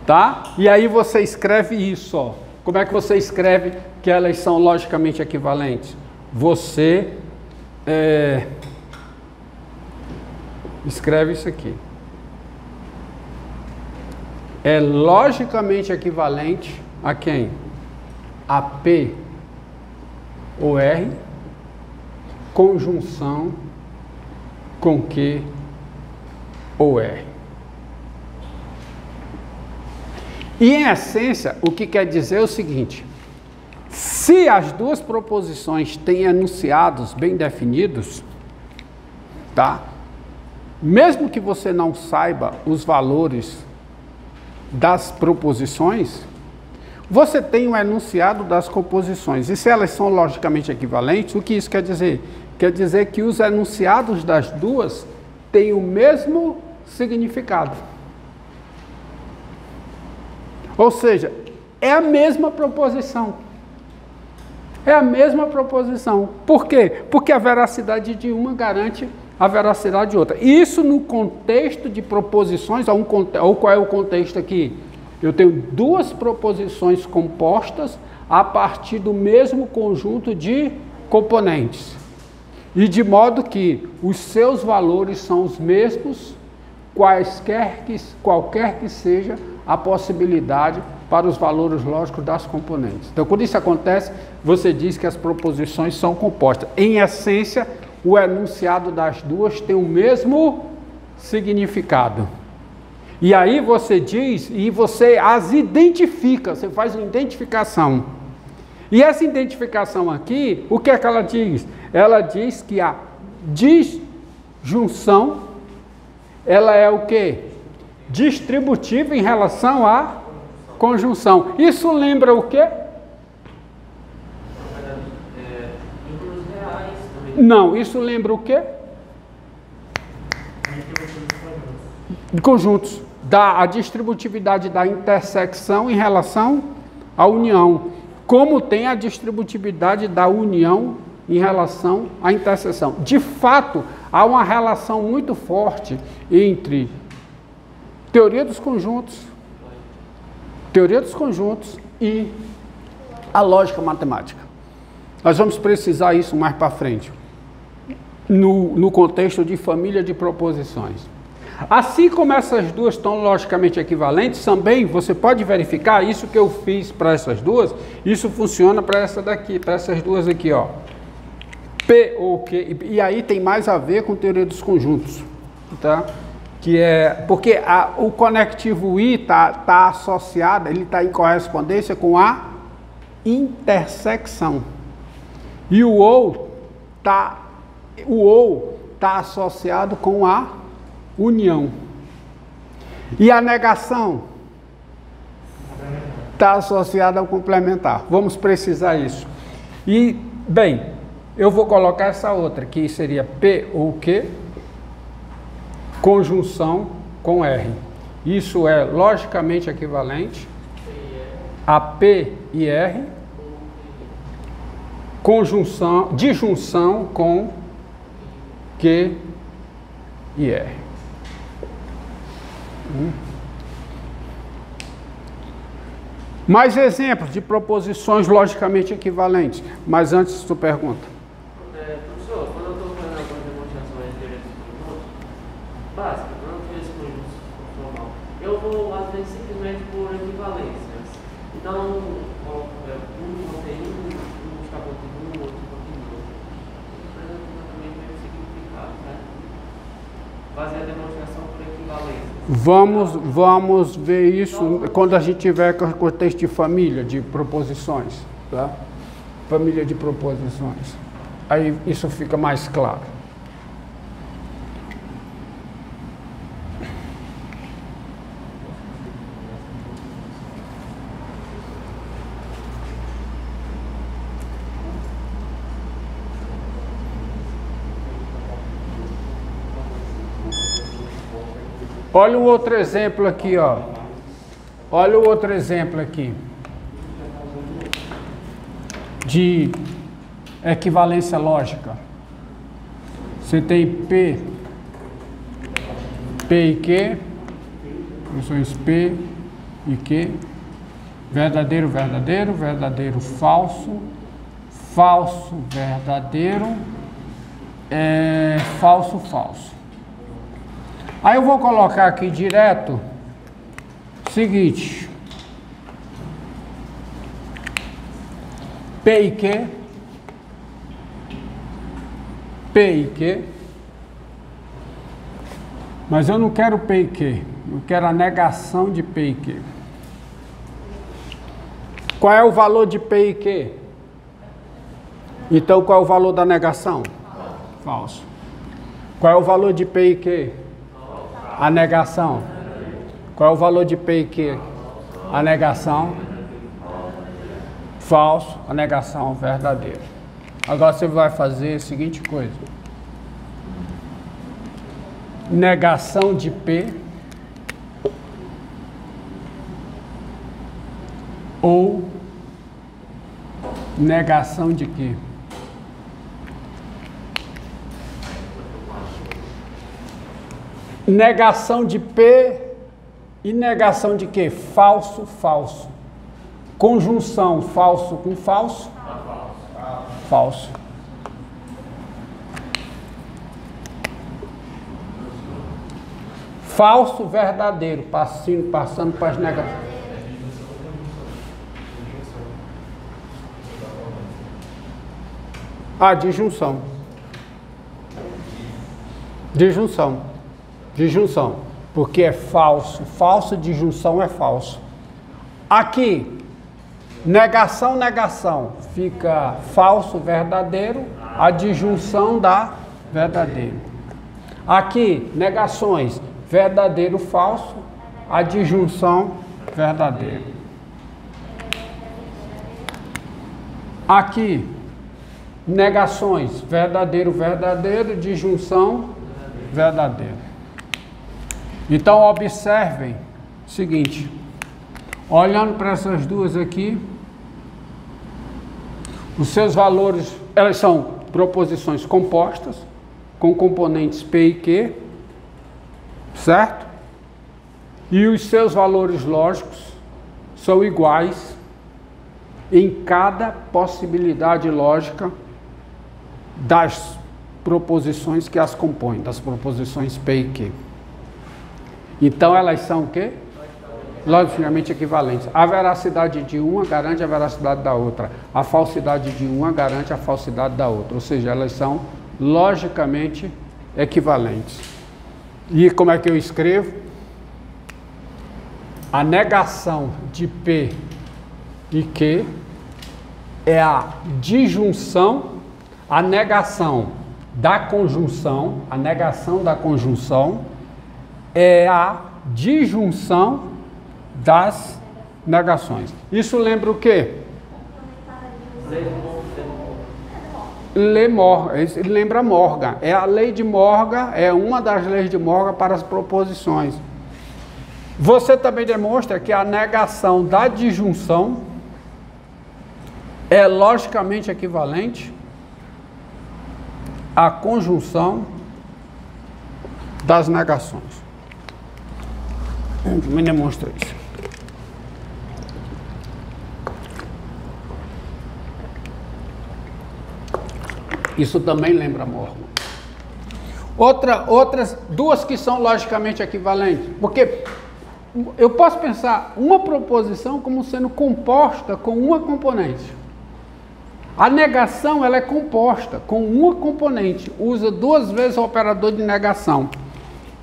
Tá? E aí você escreve isso, ó. Como é que você escreve que elas são logicamente equivalentes? Você escreve isso aqui. É logicamente equivalente a quem? A P ou R, conjunção com Q ou R. E em essência, o que quer dizer é o seguinte: se as duas proposições têm enunciados bem definidos, tá? Mesmo que você não saiba os valores das proposições, você tem um enunciado das composições. E se elas são logicamente equivalentes, o que isso quer dizer? Quer dizer que os enunciados das duas têm o mesmo significado. Ou seja, é a mesma proposição. É a mesma proposição. Por quê? Porque a veracidade de uma garante a veracidade de outra. Isso no contexto de proposições, ou qual é o contexto aqui? Eu tenho duas proposições compostas a partir do mesmo conjunto de componentes. E de modo que os seus valores são os mesmos, qualquer que seja a possibilidade para os valores lógicos das componentes. Então, quando isso acontece, você diz que as proposições são compostas. Em essência, o enunciado das duas tem o mesmo significado. E aí você diz, e você as identifica, você faz uma identificação. E essa identificação aqui, o que é que ela diz? Ela diz que a disjunção, ela é o quê? Distributiva em relação à conjunção. Isso lembra o quê? Não, isso lembra o quê? Conjuntos. A distributividade da intersecção em relação à união. Como tem a distributividade da união em relação à interseção. De fato, há uma relação muito forte entre teoria dos conjuntos e a lógica matemática. Nós vamos precisar isso mais para frente, no contexto de família de proposições. Assim como essas duas estão logicamente equivalentes, também você pode verificar isso que eu fiz para essas duas, isso funciona para essa daqui, para essas duas aqui, ó. P ou Q, e aí tem mais a ver com teoria dos conjuntos, tá? Que é, porque o conectivo I tá associado, ele está em correspondência com a intersecção. E o OU tá associado com a união. E a negação está associada ao complementar. Vamos precisar isso. E, bem, eu vou colocar essa outra, que seria P ou Q, conjunção com R. Isso é logicamente equivalente a P e R, disjunção com Q e R. Mais exemplos de proposições logicamente equivalentes. Mas antes, tu pergunta. Professor, quando eu estou fazendo algumas demonstrações de teoria dos conjuntos básicas, não teoria dos conjuntos formal, eu vou, às vezes, simplesmente por equivalências. Então, um contém um está contendo outro contém outro. Mas eu também tenho significado, né? Fazer a demonstração por equivalência. Vamos ver isso quando a gente tiver com o contexto de família de proposições, tá? Família de proposições. Aí isso fica mais claro. Olha o outro exemplo aqui, ó. Olha o outro exemplo aqui. De equivalência lógica. Você tem P e Q, funções P e que, verdadeiro, verdadeiro, verdadeiro, falso, falso, verdadeiro, falso, falso. Aí eu vou colocar aqui direto, seguinte, P e Q, P e Q, mas eu não quero P e Q, eu quero a negação de P e Q. Qual é o valor de P e Q? Então, qual é o valor da negação? Falso. Qual é o valor de P e Q? A negação. Qual é o valor de P e Q? A negação. Falso. A negação verdadeira. Agora você vai fazer a seguinte coisa. Negação de P ou negação de quê? Negação de P e negação de quê? Falso, falso. Conjunção falso com falso? Falso. Falso, verdadeiro, passando para as negações. Ah, disjunção. Disjunção. Disjunção. Porque é falso. Falso, disjunção é falso. Aqui, negação, negação. Fica falso, verdadeiro. A disjunção dá verdadeiro. Aqui, negações. Verdadeiro, falso. A disjunção, verdadeiro. Aqui, negações, verdadeiro, verdadeiro, disjunção, verdadeiro. Então, observem o seguinte, olhando para essas duas aqui, os seus valores, elas são proposições compostas, com componentes P e Q, certo? E os seus valores lógicos são iguais em cada possibilidade lógica das proposições que as compõem, das proposições P e Q. Então elas são o quê? Logicamente equivalentes. A veracidade de uma garante a veracidade da outra. A falsidade de uma garante a falsidade da outra. Ou seja, elas são logicamente equivalentes. E como é que eu escrevo? A negação de P e Q é a disjunção, a negação da conjunção, a negação da conjunção é a disjunção das negações. Isso lembra o quê? Lembra Morgan. É a lei de Morgan, é uma das leis de Morgan para as proposições. Você também demonstra que a negação da disjunção é logicamente equivalente à conjunção das negações. Me demonstra isso. Isso também lembra Morgan. Outras duas que são logicamente equivalentes, porque eu posso pensar uma proposição como sendo composta com uma componente. A negação ela é composta com uma componente, usa duas vezes o operador de negação.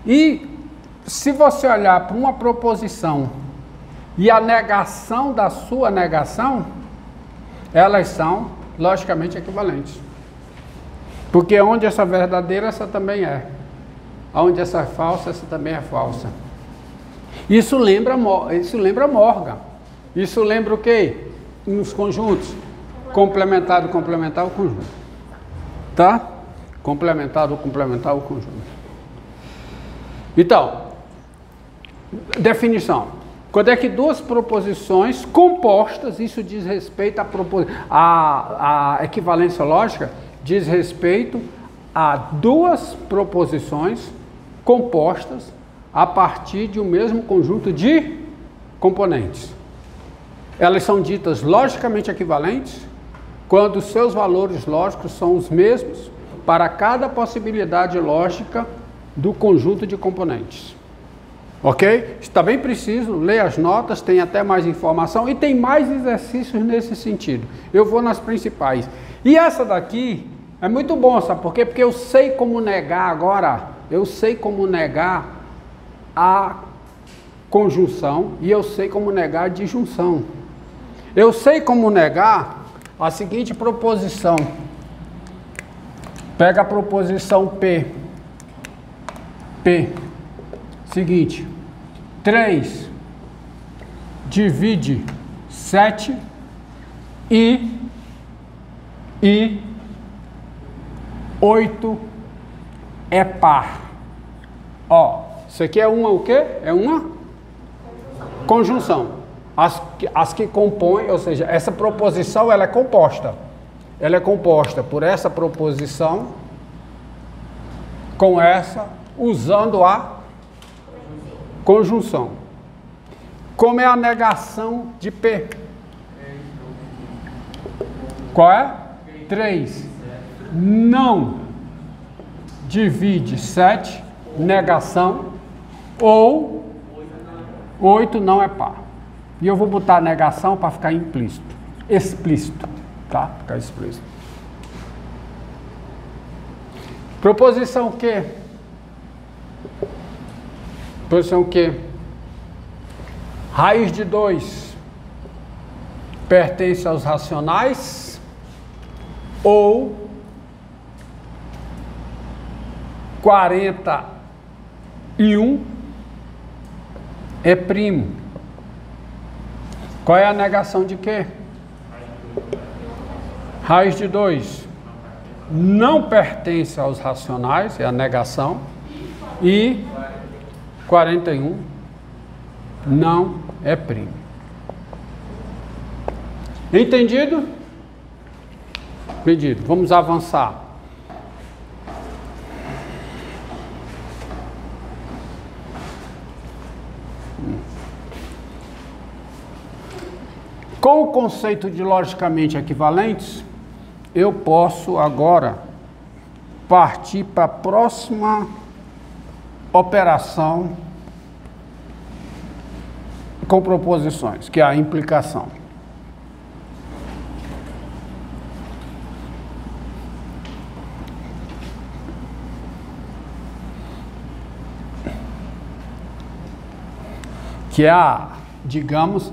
E se você olhar para uma proposição e a negação da sua negação, elas são logicamente equivalentes. Porque onde essa é verdadeira, essa também é. Onde essa é falsa, essa também é falsa. Isso lembra Morgan. Isso lembra o quê? Nos conjuntos. Complementar, complementar o conjunto. Tá? Complementar, complementar o conjunto. Então, definição. Quando é que duas proposições compostas, isso diz respeito à equivalência lógica, diz respeito a duas proposições compostas a partir de um mesmo conjunto de componentes. Elas são ditas logicamente equivalentes quando os seus valores lógicos são os mesmos para cada possibilidade lógica do conjunto de componentes. Ok? Está bem preciso, leia as notas, tem até mais informação e tem mais exercícios nesse sentido. Eu vou nas principais. E essa daqui é muito bom, sabe por quê? Porque eu sei como negar agora, eu sei como negar a conjunção e eu sei como negar a disjunção. Eu sei como negar a seguinte proposição. Pega a proposição P. Seguinte, 3 divide 7 e 8 é par. Ó, isso aqui é uma o quê? É uma conjunção. As que compõem, ou seja, essa proposição ela é composta. Ela é composta por essa proposição com essa, usando a conjunção. Como é a negação de P? Qual é? 3. Não divide 7, negação, ou 8 não é par. E eu vou botar a negação para ficar implícito, explícito, tá? Ficar explícito. Proposição Q. Proposição Q. Raiz de 2 pertence aos racionais ou 41 é primo. Qual é a negação de quê? Raiz de 2 não pertence aos racionais, é a negação, e 41 não é primo. Entendido? Entendido. Vamos avançar. Com o conceito de logicamente equivalentes, eu posso agora partir para a próxima operação com proposições, que é a implicação. Que é a, digamos,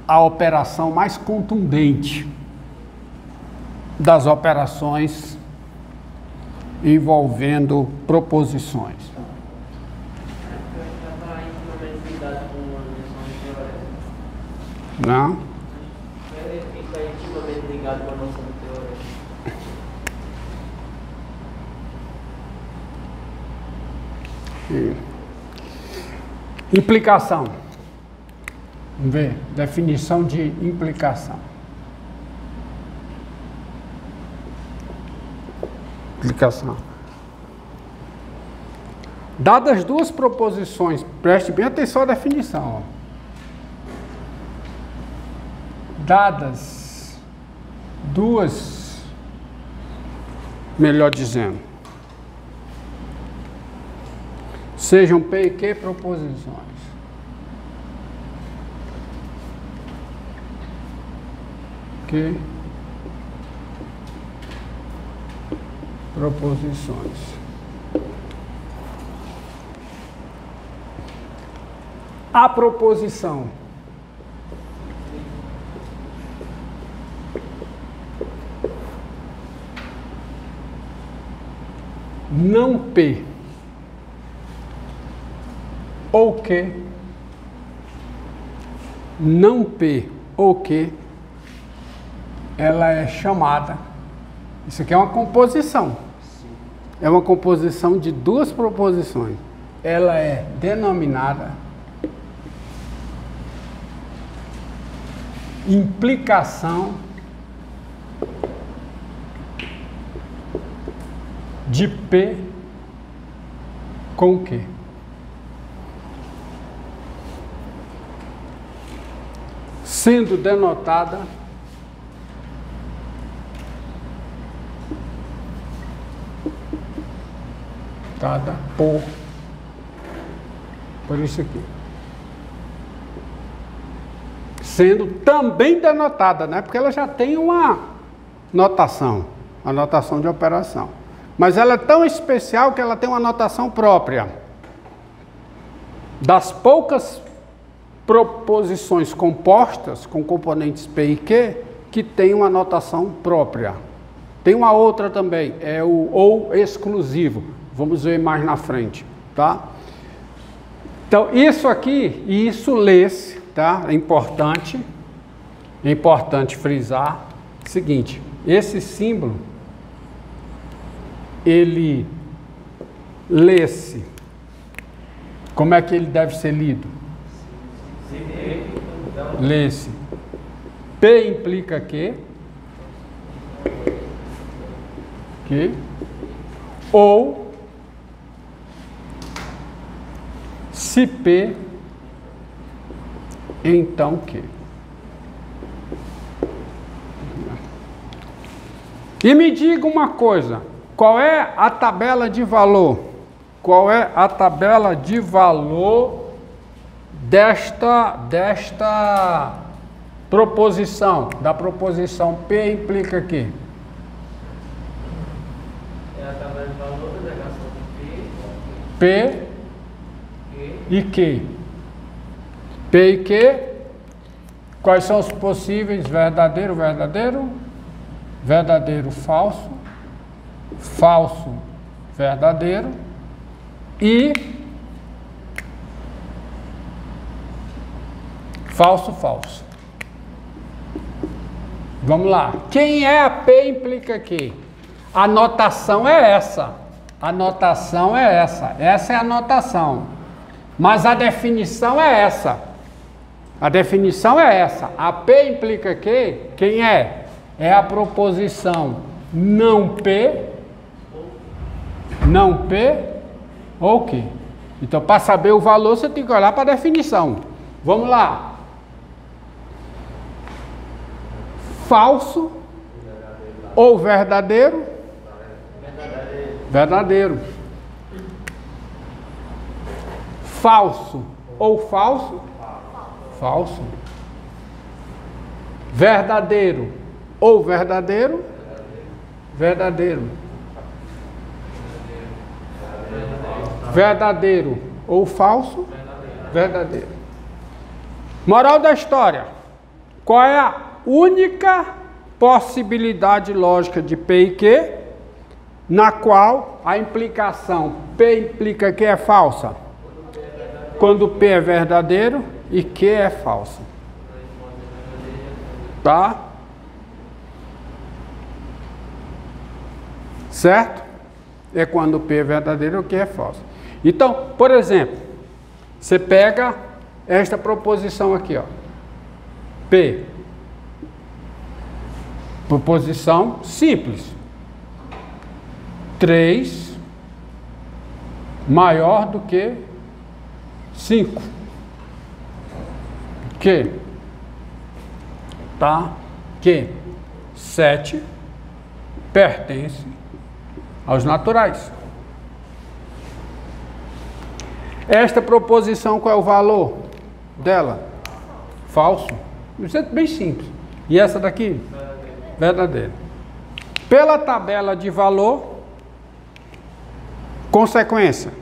a operação mais contundente das operações envolvendo proposições. Não? Fica intimamente ligado com a noção do teorema. Implicação. Vamos ver, definição de implicação. Implicação. Dadas duas proposições, preste bem atenção à definição. Ó. Dadas duas, melhor dizendo, sejam P e Q proposições. Q proposições. A proposição não P ou Q, não P ou Q, ela é chamada, isso aqui é uma composição, é uma composição de duas proposições, ela é denominada implicação de P com Q. sendo denotada por isso aqui. Sendo também denotada, né? Porque ela já tem uma notação, a notação de operação. Mas ela é tão especial que ela tem uma notação própria. Das poucas proposições compostas com componentes P e Q que tem uma notação própria. Tem uma outra também, é o ou exclusivo. Vamos ver mais na frente, tá? Então, isso aqui, e isso lê-se, tá? É importante frisar o seguinte, esse símbolo, ele lê-se. Como é que ele deve ser lido? Lê-se. P implica que? Ou se P, então Q. E me diga uma coisa, qual é a tabela de valor? Qual é a tabela de valor desta proposição? Da proposição P implica que? É a tabela de valor da negação de P e Q. P e Q, quais são os possíveis? Verdadeiro, verdadeiro, verdadeiro, falso, falso, verdadeiro e falso, falso. Vamos lá. Quem é a P implica que? A notação é essa. A notação é essa. Essa é a notação. Mas a definição é essa. A definição é essa. A P implica que? Quem é? É a proposição não P ou Q. Então, para saber o valor, você tem que olhar para a definição. Vamos lá. Falso ou verdadeiro? Verdadeiro. Falso ou falso? Falso. Verdadeiro ou verdadeiro? Verdadeiro. Verdadeiro ou falso? Verdadeiro. Moral da história. Qual é a única possibilidade lógica de P e Q na qual a implicação P implica que é falsa? Quando P é verdadeiro e Q é falso. Tá? Certo? É quando P é verdadeiro e o Q é falso. Então, por exemplo, você pega esta proposição aqui, ó. P. Proposição simples. 3 maior do que 5. Que? Tá? Que 7 pertence aos naturais. Esta proposição, qual é o valor dela? Falso. Isso é bem simples. E essa daqui? Verdadeira. Pela tabela de valor, consequência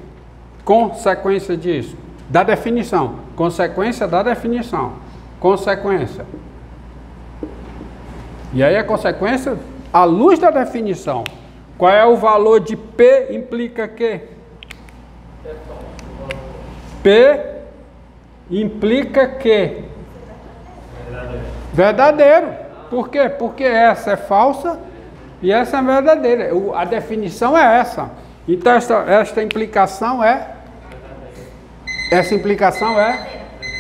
disso, da definição, consequência da definição, consequência. E aí a consequência, à luz da definição, qual é o valor de P implica que? P implica que? Verdadeiro. Por quê? Porque essa é falsa e essa é verdadeira. A definição é essa. Então esta implicação é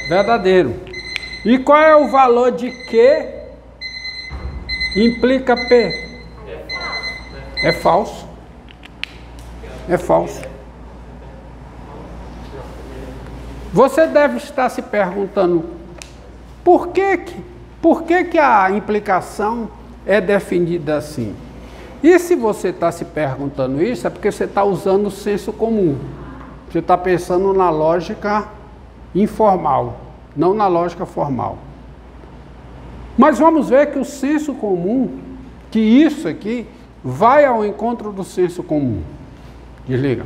verdadeiro. E qual é o valor de Q implica P? É falso. É falso. Você deve estar se perguntando por que Por que que a implicação é definida assim? E se você está se perguntando isso, é porque você está usando o senso comum. Você está pensando na lógica informal, não na lógica formal. Mas vamos ver que o senso comum, que isso aqui, vai ao encontro do senso comum. Desliga.